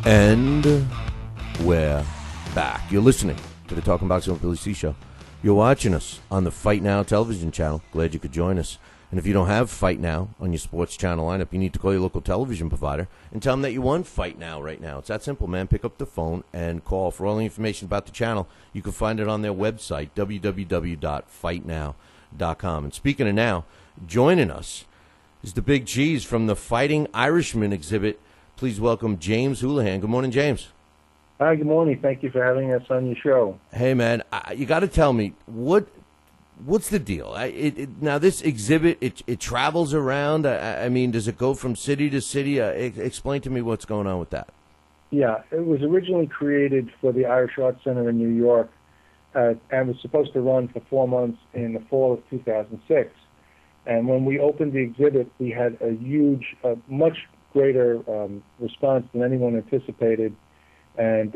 And we're back. You're listening to the Talking Boxing with Billy C show. You're watching us on the Fight Now television channel. Glad you could join us. And if you don't have Fight Now on your sports channel lineup, you need to call your local television provider and tell them that you want Fight Now right now. It's that simple, man. Pick up the phone and call. For all the information about the channel, you can find it on their website, www.fightnow.com. And speaking of now, joining us is the big cheese from the Fighting Irishmen Exhibit. Please welcome James Houlihan. Good morning, James. Hi, good morning. Thank you for having us on your show. Hey, man, you got to tell me, what's the deal? Now, this exhibit, it travels around. I mean, does it go from city to city? Explain to me what's going on with that. Yeah, it was originally created for the Irish Arts Center in New York and was supposed to run for 4 months in the fall of 2006. And when we opened the exhibit, we had a huge, much greater response than anyone anticipated. And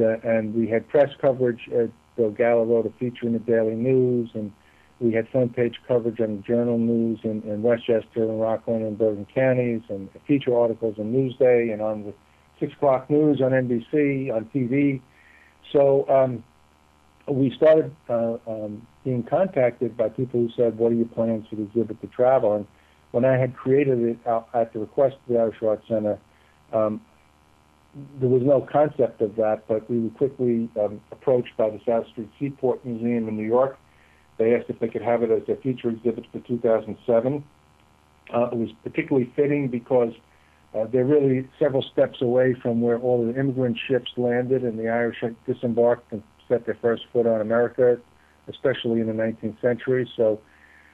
we had press coverage. Bill Gallo wrote a feature in the Daily News, and we had front page coverage on the Journal News in Westchester and Rockland and Bergen counties, and feature articles in Newsday and on the 6 o'clock news on NBC, on TV. So we started being contacted by people who said, what are your plans for the exhibit to travel? And when I had created it at the request of the Irish Arts Center, there was no concept of that, but we were quickly approached by the South Street Seaport Museum in New York. They asked if they could have it as a feature exhibit for 2007. It was particularly fitting because they're really several steps away from where all the immigrant ships landed and the Irish had disembarked and set their first foot on America, especially in the 19th century. So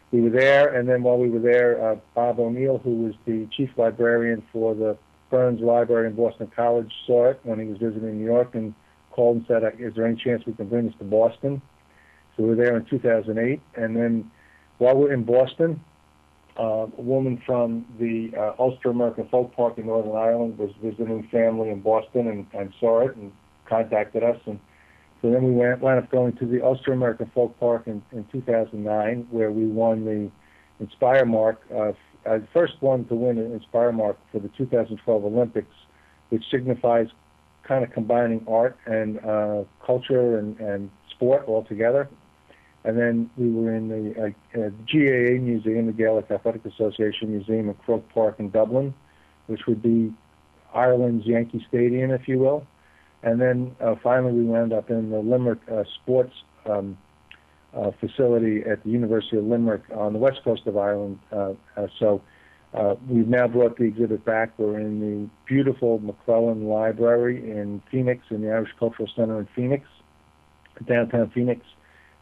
we were there, and then while we were there, Bob O'Neill, who was the chief librarian for the Burns Library in Boston College, saw it when he was visiting New York and called and said, is there any chance we can bring this to Boston? So we were there in 2008. And then while we're in Boston, a woman from the Ulster American Folk Park in Northern Ireland was visiting family in Boston and saw it and contacted us. And so then we wound up going to the Ulster American Folk Park in 2009, where we won the Inspire Mark, the first one to win an Inspire Mark for the 2012 Olympics, which signifies kind of combining art and culture and sport all together. And then we were in the GAA Museum, the Gaelic Athletic Association Museum in Croke Park in Dublin, which would be Ireland's Yankee Stadium, if you will. And then finally we wound up in the Limerick Sports facility at the University of Limerick on the west coast of Ireland. So we've now brought the exhibit back. We're in the beautiful McClellan Library in Phoenix, in the Irish Cultural Center in Phoenix, downtown Phoenix.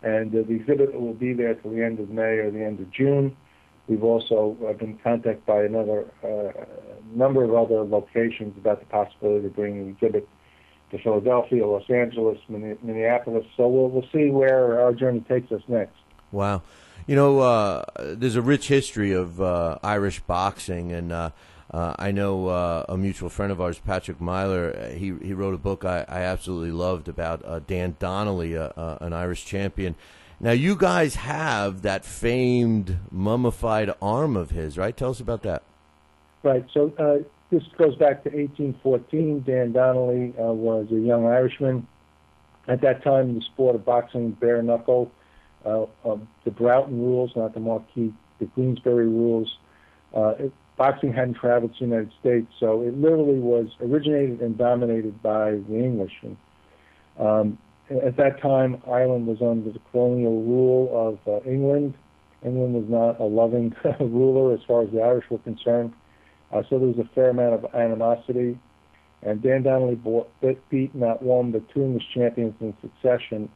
And the exhibit will be there till the end of May or the end of June. We've also been contacted by another number of other locations about the possibility of bringing the exhibit to Philadelphia, Los Angeles, Minneapolis. So we'll see where our journey takes us next. Wow. You know, there's a rich history of Irish boxing, and I know a mutual friend of ours, Patrick Myler, he wrote a book I absolutely loved about Dan Donnelly, an Irish champion. Now, you guys have that famed mummified arm of his, right? Tell us about that. Right. So this goes back to 1814. Dan Donnelly was a young Irishman. At that time, the sport of boxing, bare knuckle, the Broughton rules, not the Marquis, the Queensberry rules. Boxing hadn't traveled to the United States, so it literally was originated and dominated by the English. And, at that time, Ireland was under the colonial rule of England. England was not a loving ruler as far as the Irish were concerned. So there was a fair amount of animosity. And Dan Donnelly beat not one but two English champions in succession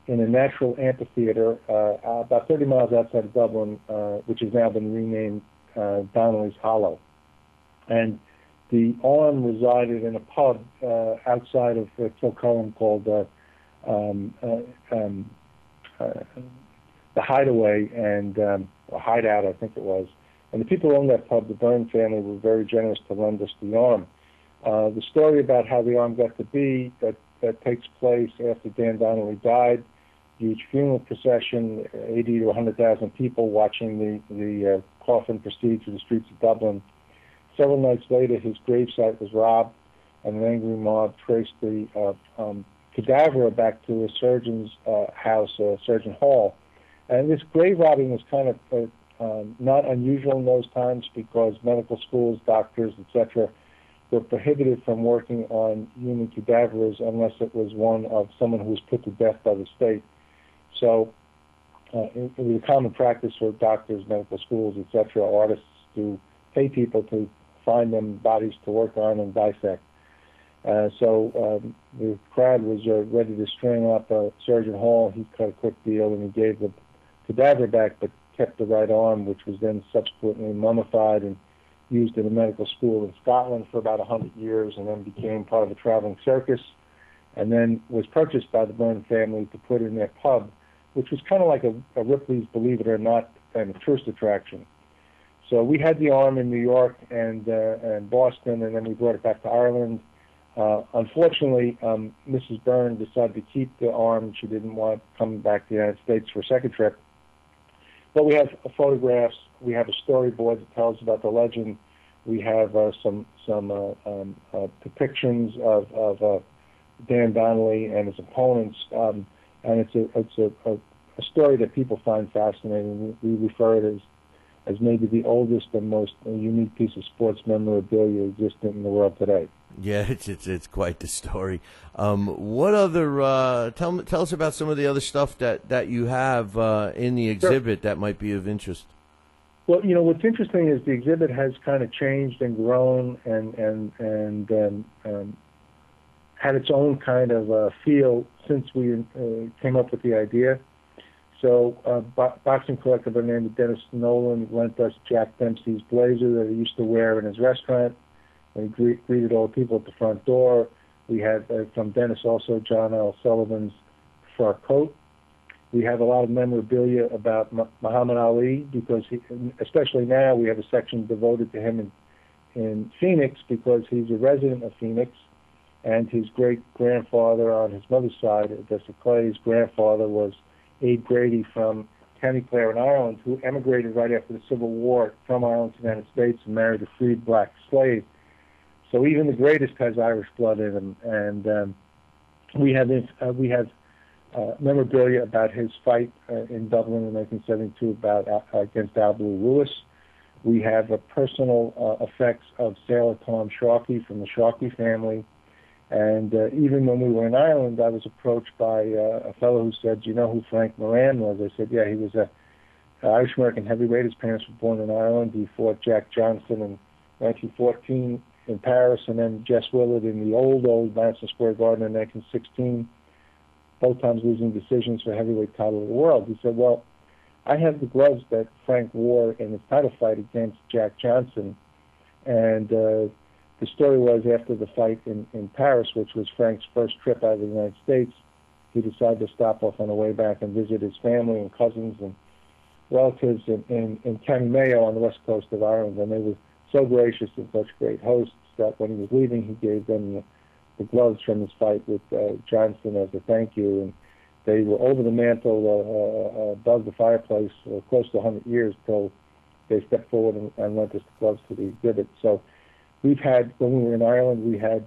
in a natural amphitheater about 30 miles outside of Dublin, which has now been renamed Donnelly's Hollow. And the arm resided in a pub outside of Kilcullen called the Hideaway and or Hideout, I think it was. And the people who owned that pub, the Byrne family, were very generous to lend us the arm. The story about how the arm got to be, that takes place after Dan Donnelly died. Huge funeral procession, 80 to 100,000 people watching the coffin proceed through the streets of Dublin. Several nights later, his gravesite was robbed. and an angry mob traced the cadaver back to a surgeon's house, Surgeon Hall. And this grave robbing was kind of not unusual in those times because medical schools, doctors, etc., were prohibited from working on human cadavers unless it was one of someone who was put to death by the state. So it was a common practice for doctors, medical schools, etc., artists to pay people to find them bodies to work on and dissect. So the crowd was ready to string up Surgeon Hall. He cut a quick deal and he gave the cadaver back, but kept the right arm, which was then subsequently mummified and used in a medical school in Scotland for about 100 years, and then became part of a traveling circus, and then was purchased by the Byrne family to put in their pub, which was kind of like a Ripley's Believe It or Not kind of tourist attraction. So we had the arm in New York and Boston, and then we brought it back to Ireland. Unfortunately, Mrs. Byrne decided to keep the arm. She didn't want to come back to the United States for a second trip. But we have photographs. We have a storyboard that tells about the legend. We have some depictions of Dan Donnelly and his opponents, and it's a story that people find fascinating. We refer it as maybe the oldest and most unique piece of sports memorabilia existent in the world today. Yeah, it's quite the story. What other tell us about some of the other stuff that you have in the exhibit that might be of interest? Well, what's interesting is the exhibit has kind of changed and grown and had its own kind of feel since we came up with the idea. So, boxing collector by the name of Dennis Nolan lent us Jack Dempsey's blazer that he used to wear in his restaurant. And he greeted all the people at the front door. We had from Dennis also John L. Sullivan's fur coat. We have a lot of memorabilia about Muhammad Ali because, especially now, we have a section devoted to him in Phoenix because he's a resident of Phoenix, and his great-grandfather on his mother's side, Odessa Clay's grandfather, was Abe Grady from County Clare in Ireland, who emigrated right after the Civil War from Ireland to the United States and married a freed black slave. So even the greatest has Irish blood in him, and we have memorabilia about his fight in Dublin in 1972 against Al Blue Lewis. We have personal effects of Sailor Tom Sharkey from the Sharkey family, and even when we were in Ireland, I was approached by a fellow who said, "Do you know who Frank Moran was?" I said, "Yeah, he was a Irish-American heavyweight. His parents were born in Ireland. He fought Jack Johnson in 1914 in Paris, and then Jess Willard in the old Madison Square Garden in 1916, both times losing decisions for heavyweight title of the world." He said, "Well, I have the gloves that Frank wore in his title fight against Jack Johnson." And the story was after the fight in Paris, which was Frank's first trip out of the United States, he decided to stop off on the way back and visit his family and cousins and relatives in County Mayo on the west coast of Ireland. And they were so gracious and such great hosts that when he was leaving, he gave them the gloves from his fight with Johnson as a thank you. And they were over the mantle above the fireplace close to 100 years till they stepped forward and lent us the gloves to the exhibit. So we've had, when we were in Ireland, we had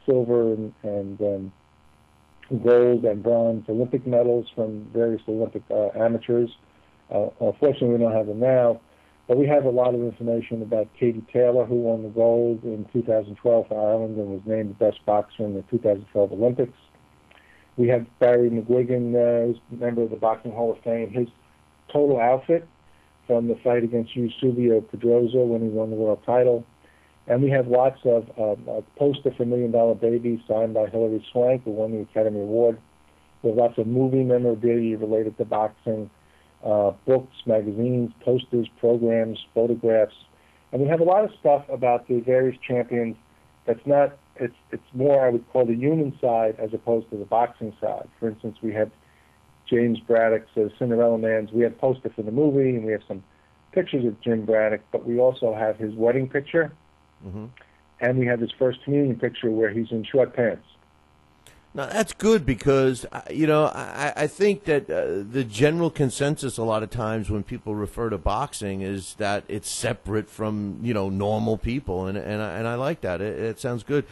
silver and gold and bronze Olympic medals from various Olympic amateurs. Unfortunately, we don't have them now. But we have a lot of information about Katie Taylor, who won the gold in 2012 for Ireland and was named the best boxer in the 2012 Olympics. We have Barry McGuigan, who's a member of the Boxing Hall of Fame. His total outfit from the fight against Eusebio Pedroza when he won the world title. And we have lots of a poster for $1 Million Baby signed by Hilary Swank, who won the Academy Award. We have lots of movie memorabilia related to boxing. Books, magazines, posters, programs, photographs, and we have a lot of stuff about the various champions. That's not. It's more, I would call, the human side as opposed to the boxing side. For instance, we have James Braddock's Cinderella Man's. We have poster for the movie, and we have some pictures of Jim Braddock. But we also have his wedding picture, and we have his first communion picture where he's in short pants. No, that's good because, I think that the general consensus a lot of times when people refer to boxing is that it's separate from, normal people. And I like that. It sounds good.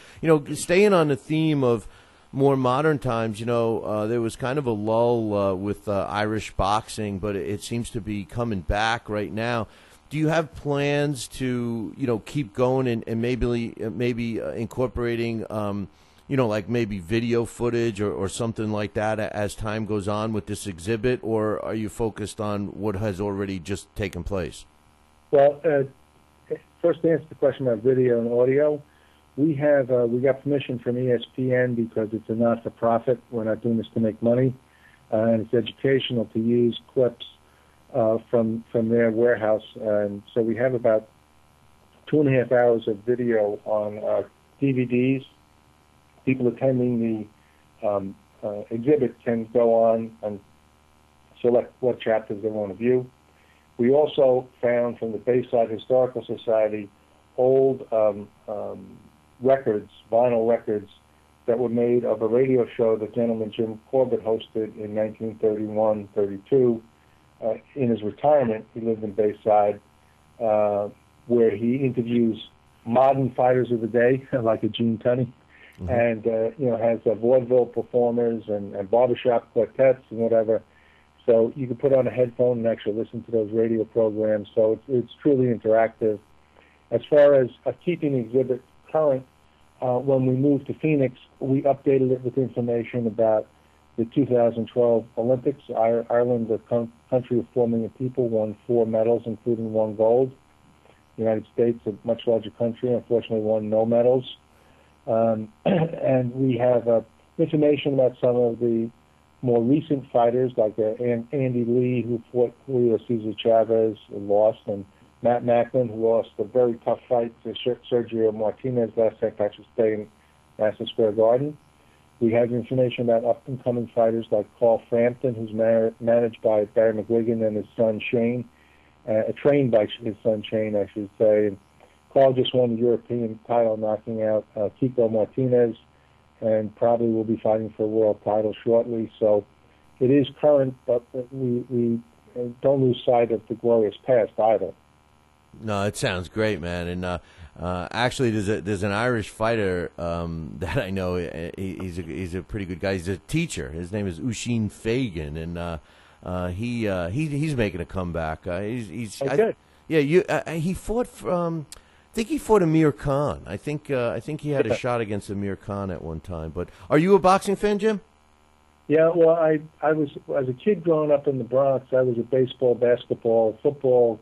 Staying on the theme of more modern times, there was kind of a lull with Irish boxing, but it seems to be coming back right now. Do you have plans to, keep going and maybe incorporating like maybe video footage or something like that as time goes on with this exhibit, or are you focused on what has already just taken place? Well, first to answer the question about video and audio, we got permission from ESPN because it's a not-for-profit. We're not doing this to make money, and it's educational to use clips from their warehouse. And so we have about 2.5 hours of video on DVDs. People attending the exhibit can go on and select what chapters they want to view. We also found from the Bayside Historical Society old records, vinyl records, that were made of a radio show that gentleman Jim Corbett hosted in 1931-32. In his retirement, he lived in Bayside, where he interviews modern fighters of the day, like a Gene Tunney. Mm-hmm. And has vaudeville performers and barbershop quartets and whatever. So you can put on a headphone and actually listen to those radio programs. So it's truly interactive. As far as keeping the exhibit current, when we moved to Phoenix, we updated it with information about the 2012 Olympics. Ireland, the country of 4 million people, won 4 medals, including 1 gold. The United States, a much larger country, unfortunately won no medals. And we have information about some of the more recent fighters, like Andy Lee, who fought Julio Cesar Chavez and lost, and Matt Macklin, who lost a very tough fight to Sergio Martinez last St. Patrick's Day in Madison Square Garden. We have information about up-and-coming fighters like Carl Frampton, who's managed by Barry McGuigan and his son Shane, trained by his son Shane, I should say. And Carl just won the European title, knocking out Kiko Martinez, and probably will be fighting for a world title shortly. So it is current, but we don't lose sight of the glorious past either. No, it sounds great, man. And actually, there's an Irish fighter that I know. He's a pretty good guy. He's a teacher. His name is Usheen Fagan, and he's making a comeback. Good. He fought from. I think he fought Amir Khan. I think he had a shot against Amir Khan at one time. But are you a boxing fan, Jim? Yeah, well, I was, as a kid growing up in the Bronx, I was a baseball, basketball, football,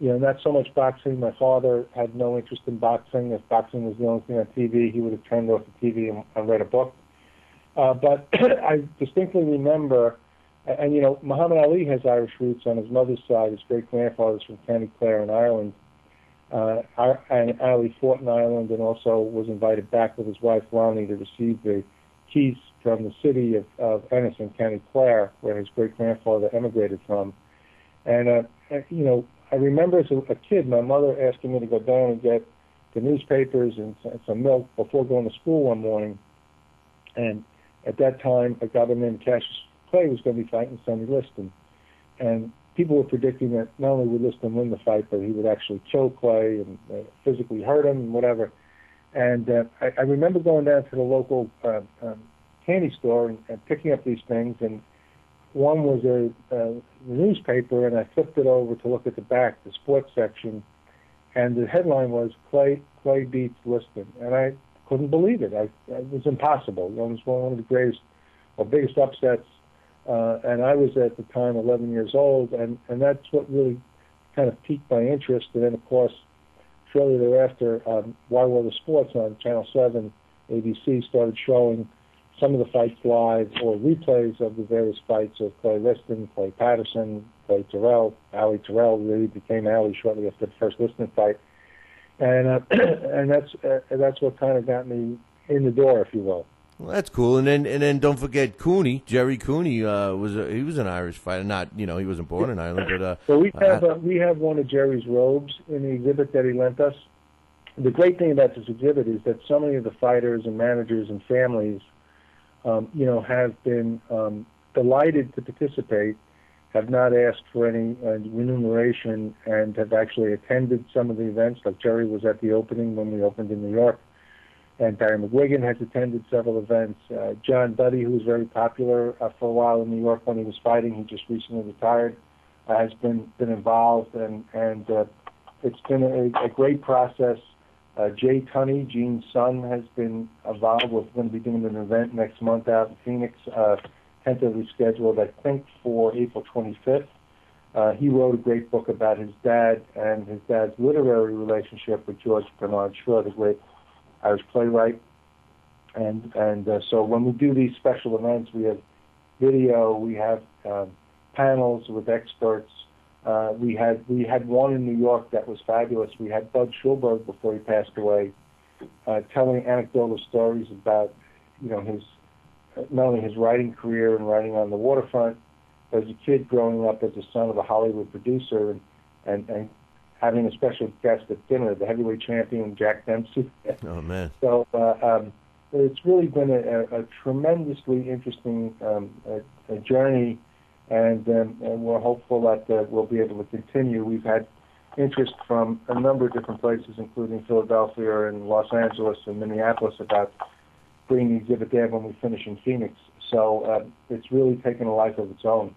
not so much boxing. My father had no interest in boxing. If boxing was the only thing on TV, he would have turned off the TV and read a book. But I distinctly remember, and Muhammad Ali has Irish roots on his mother's side. His great-grandfather's from County Clare in Ireland. And Ali fought in Ireland and also was invited back with his wife Lonnie to receive the keys from the city of Ennis in County Clare, where his great-grandfather emigrated from. And, I remember as a kid, my mother asking me to go down and get the newspapers and some milk before going to school one morning. And at that time, a guy named Cassius Clay was going to be fighting Sonny Liston. And people were predicting that not only would Liston win the fight, but he would actually kill Clay and physically hurt him and whatever. And I remember going down to the local candy store and picking up these things, and one was a newspaper, and I flipped it over to look at the back, the sports section, and the headline was Clay beats Liston, and I couldn't believe it. It was impossible. It was one of the greatest or biggest upsets. And I was at the time 11 years old, and that's what really kind of piqued my interest. And then, of course, shortly thereafter, Why World of Sports on Channel 7, ABC, started showing some of the fights live or replays of the various fights of Clay Liston, Clay Patterson, Clay Terrell, Ali Terrell, really became Ali shortly after the first Liston fight. And that's what kind of got me in the door, if you will. Well, that's cool, and then don't forget Cooney. Jerry Cooney was an Irish fighter. Not he wasn't born in Ireland, but so we have one of Jerry's robes in the exhibit that he lent us. The great thing about this exhibit is that so many of the fighters and managers and families have been delighted to participate, have not asked for any remuneration, and have actually attended some of the events. Like Jerry was at the opening when we opened in New York, and Barry McGuigan has attended several events. John Duddy, who was very popular for a while in New York when he was fighting, he just recently retired, has been involved, and it's been a great process. Jay Tunney, Gene's son, has been involved. We're going to be doing an event next month out in Phoenix, tentatively scheduled, I think, for April 25th. He wrote a great book about his dad and his dad's literary relationship with George Bernard Shaw, the great Irish playwright. And so when we do these special events, we have video, we have panels with experts. We had one in New York that was fabulous. We had Bud Schulberg, before he passed away, telling anecdotal stories about, his not only his writing career and writing on the waterfront, but as a kid growing up as the son of a Hollywood producer and having a special guest at dinner, the heavyweight champion Jack Dempsey. Oh man! So it's really been a tremendously interesting journey. And we're hopeful that we'll be able to continue. We've had interest from a number of different places, including Philadelphia and Los Angeles and Minneapolis, about bringing the exhibit there when we finish in Phoenix. So it's really taken a life of its own.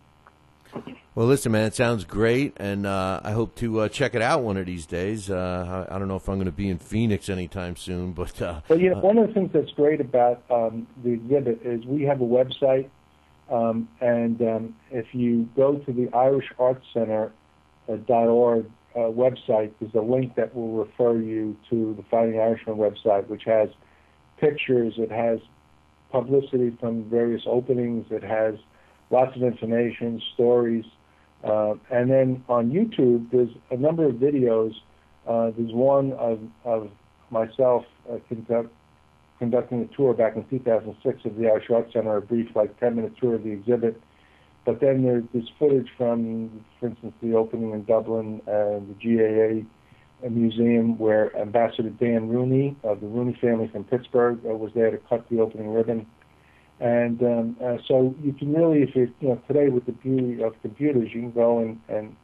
Well, listen, man, it sounds great, and I hope to check it out one of these days. I don't know if I'm going to be in Phoenix anytime soon, but... Well, one of the things that's great about the exhibit is we have a website. If you go to the IrishArtsCenter.org website, there's a link that will refer you to the Fighting Irishman website, which has pictures, it has publicity from various openings, it has lots of information, stories. And then on YouTube, there's a number of videos. There's one of myself conducting a tour back in 2006 of the Irish Arts Center, a brief, 10-minute tour of the exhibit. But then there's this footage from, for instance, the opening in Dublin, the GAA museum, where Ambassador Dan Rooney of the Rooney family from Pittsburgh was there to cut the opening ribbon. And so you can really, if you today with the beauty of computers, you can go and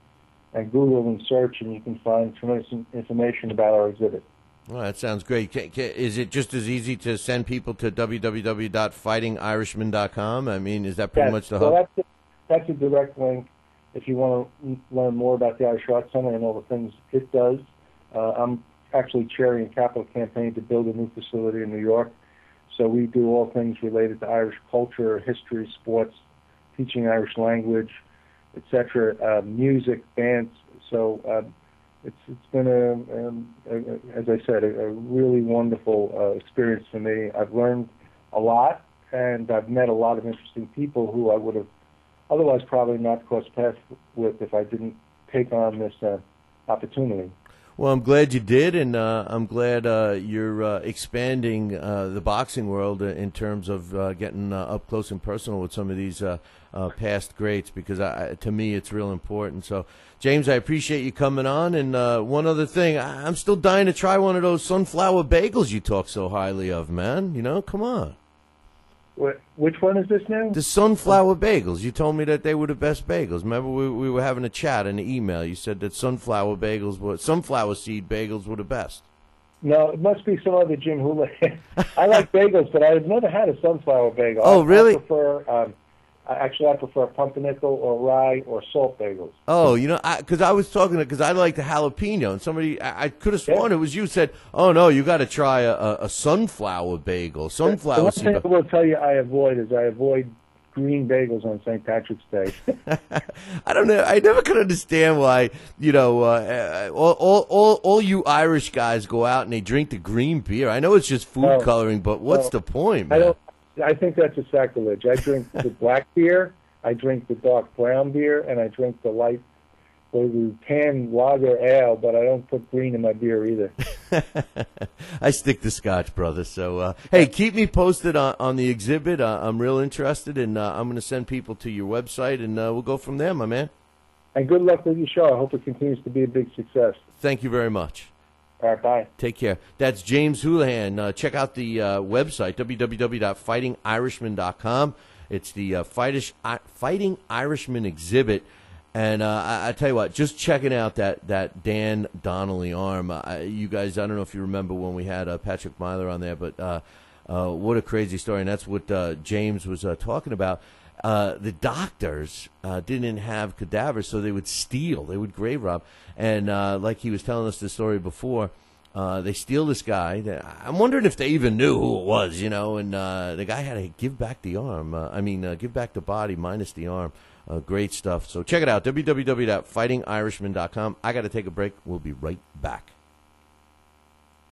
Google and search, and you can find tremendous information about our exhibit. Well, that sounds great. Is it just as easy to send people to www.fightingirishmen.com? I mean, is that pretty much the hub? So that's a direct link if you want to learn more about the Irish Arts Center and all the things it does. I'm actually chairing a capital campaign to build a new facility in New York. So we do all things related to Irish culture, history, sports, teaching Irish language, etc., music, dance. So it's been, as I said, a really wonderful experience for me. I've learned a lot, and I've met a lot of interesting people who I would have otherwise probably not crossed paths with if I didn't take on this opportunity. Well, I'm glad you did, and I'm glad you're expanding the boxing world in terms of getting up close and personal with some of these past greats, because to me it's real important. So, James, I appreciate you coming on. And one other thing, I'm still dying to try one of those sunflower bagels you talk so highly of, man. Come on. Which one is this now? The sunflower bagels. You told me that they were the best bagels. Remember, we were having a chat in the email. You said that sunflower seed bagels were the best. No, it must be some other Jim Houlihan. I like bagels, but I've never had a sunflower bagel. Oh, really? I prefer pumpernickel or rye or salt bagels. Oh, because I was talking because I like the jalapeno, and somebody I could have sworn it was you said, "Oh no, you got to try a sunflower bagel." Sunflower. The one thing I will tell you I avoid green bagels on St. Patrick's Day. I don't know. I never could understand why all you Irish guys go out and they drink the green beer. I know it's just food coloring, but what's the point, man? I think that's a sacrilege. I drink the black beer, I drink the dark brown beer, and I drink the light, the tan lager ale, but I don't put green in my beer either. I stick to Scotch, brother. So, hey, keep me posted on the exhibit. I'm real interested, and I'm going to send people to your website, and we'll go from there, my man. And good luck with your show. I hope it continues to be a big success. Thank you very much. All right, bye. Take care. That's James Houlihan. Check out the website, www.fightingirishmen.com. It's the Fighting Irishman Exhibit. And I tell you what, just checking out that Dan Donnelly arm. You guys, I don't know if you remember when we had Patrick Myler on there, but what a crazy story. And that's what James was talking about. The doctors didn't have cadavers, so they would steal. They would grave rob. And like he was telling us the story before, they steal this guy. I'm wondering if they even knew who it was, and the guy had to give back the arm. Give back the body minus the arm. Great stuff. So check it out, www.fightingirishmen.com. I got to take a break. We'll be right back.